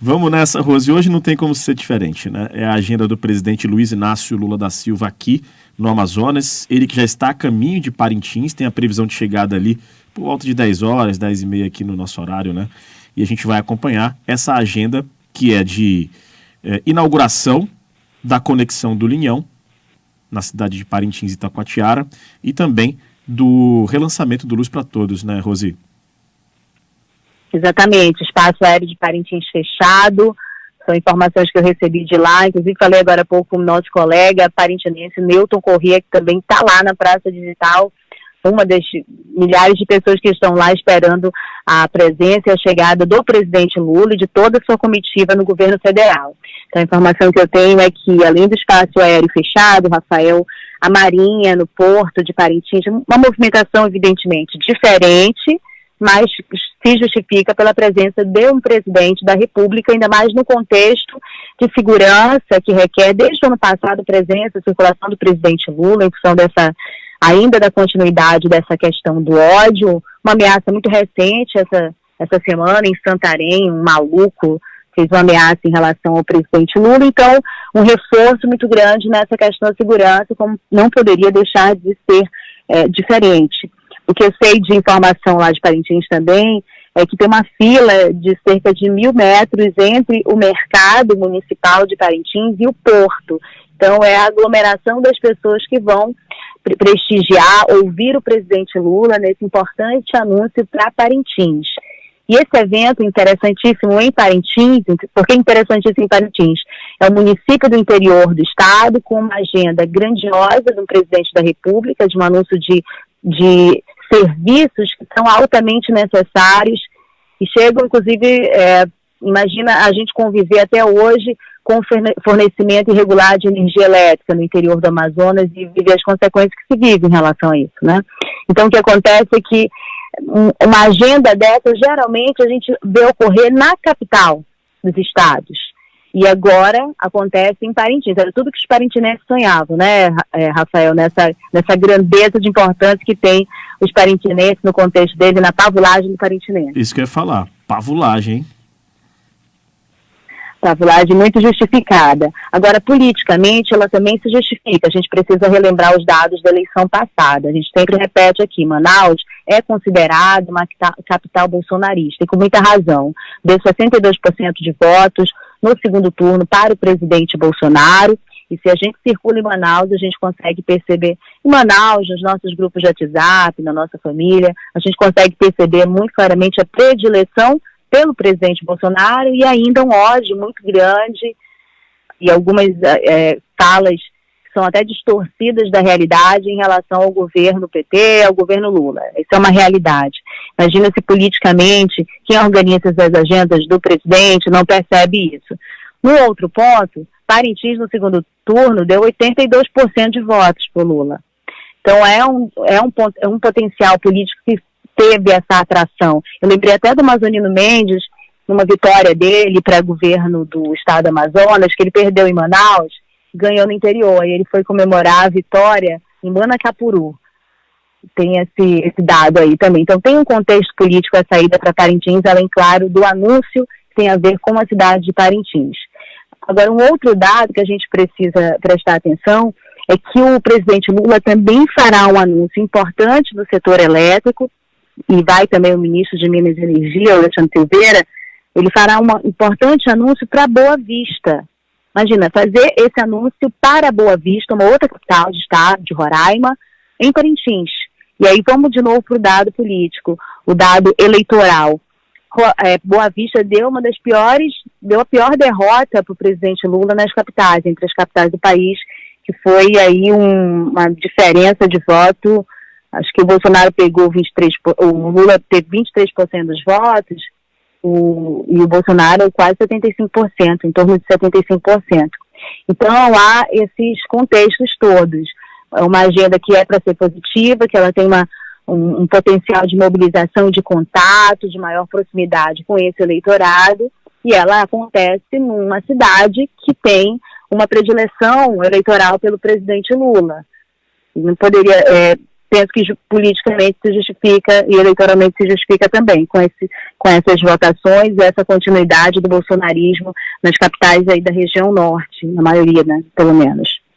Vamos nessa, Rose. Hoje não tem como ser diferente, né? É a agenda do presidente Luiz Inácio Lula da Silva aqui no Amazonas. Ele que já está a caminho de Parintins, tem a previsão de chegada ali por volta de 10 horas, 10h30 aqui no nosso horário, né? E a gente vai acompanhar essa agenda que é de inauguração da conexão do Linhão, na cidade de Parintins e Itacoatiara, e também do relançamento do Luz para Todos, né, Rose? Exatamente, espaço aéreo de Parintins fechado, são informações que eu recebi de lá, inclusive falei agora há pouco com o nosso colega parintinense Newton Corrêa, que também está lá na Praça Digital, uma das milhares de pessoas que estão lá esperando a presença e a chegada do presidente Lula e de toda a sua comitiva no governo federal. Então a informação que eu tenho é que, além do espaço aéreo fechado, Rafael, a Marinha no porto de Parintins, uma movimentação evidentemente diferente, mas se justifica pela presença de um presidente da República, ainda mais no contexto de segurança que requer, desde o ano passado, presença e circulação do presidente Lula, em função ainda da continuidade dessa questão do ódio, uma ameaça muito recente essa semana em Santarém, um maluco fez uma ameaça em relação ao presidente Lula, então um reforço muito grande nessa questão da segurança, como não poderia deixar de ser diferente. O que eu sei de informação lá de Parintins também é que tem uma fila de cerca de 1.000 metros entre o mercado municipal de Parintins e o porto. Então é a aglomeração das pessoas que vão prestigiar, ouvir o presidente Lula nesse importante anúncio para Parintins. E esse evento interessantíssimo em Parintins, por que interessantíssimo em Parintins? É um município do interior do estado com uma agenda grandiosa do presidente da República, de um anúncio de serviços que são altamente necessários e chegam, inclusive, imagina a gente conviver até hoje com fornecimento irregular de energia elétrica no interior do Amazonas e viver as consequências que se vivem em relação a isso, né? Então, o que acontece é que uma agenda dessa, geralmente, a gente vê ocorrer na capital dos estados. E agora acontece em Parintins. Era tudo que os parintinenses sonhavam, né, Rafael? Nessa grandeza de importância que tem os parintinenses no contexto dele, na pavulagem do parintinense. Isso que eu ia falar. Pavulagem, hein? Pavulagem muito justificada. Agora, politicamente, ela também se justifica. A gente precisa relembrar os dados da eleição passada. A gente sempre repete aqui, Manaus é considerada uma capital bolsonarista, e com muita razão. Deu 62% de votos no segundo turno para o presidente Bolsonaro, e se a gente circula em Manaus, a gente consegue perceber, em Manaus, nos nossos grupos de WhatsApp, na nossa família, a gente consegue perceber muito claramente a predileção pelo presidente Bolsonaro e ainda um ódio muito grande e algumas falas que são até distorcidas da realidade em relação ao governo PT, ao governo Lula. Isso é uma realidade. Imagina se politicamente quem organiza as agendas do presidente não percebe isso. No outro ponto, Parintins no segundo turno deu 82% de votos para o Lula. Então é um potencial político que teve essa atração. Eu lembrei até do Amazonino Mendes, numa vitória dele para governo do estado do Amazonas, que ele perdeu em Manaus, ganhou no interior, e ele foi comemorar a vitória em Manacapuru. Tem esse dado aí também. Então tem um contexto político a saída para Parintins, além, claro, do anúncio que tem a ver com a cidade de Parintins. Agora, um outro dado que a gente precisa prestar atenção é que o presidente Lula também fará um anúncio importante no setor elétrico, e vai também o ministro de Minas e Energia, Alexandre Silveira, ele fará um importante anúncio para Boa Vista. Imagina, fazer esse anúncio para Boa Vista, uma outra capital de estado, de Roraima, em Parintins. E aí vamos de novo para o dado político, o dado eleitoral. Boa Vista deu a pior derrota para o presidente Lula nas capitais, entre as capitais do país, que foi aí uma diferença de voto. Acho que o Bolsonaro pegou o Lula teve 23% dos votos, e o Bolsonaro quase 75%, em torno de 75%. Então há esses contextos todos. É uma agenda que é para ser positiva, que ela tem um potencial de mobilização, de contato, de maior proximidade com esse eleitorado, e ela acontece numa cidade que tem uma predileção eleitoral pelo presidente Lula. Não poderia... penso que politicamente se justifica e eleitoralmente se justifica também com essas votações e essa continuidade do bolsonarismo nas capitais aí da região norte, na maioria, né, pelo menos.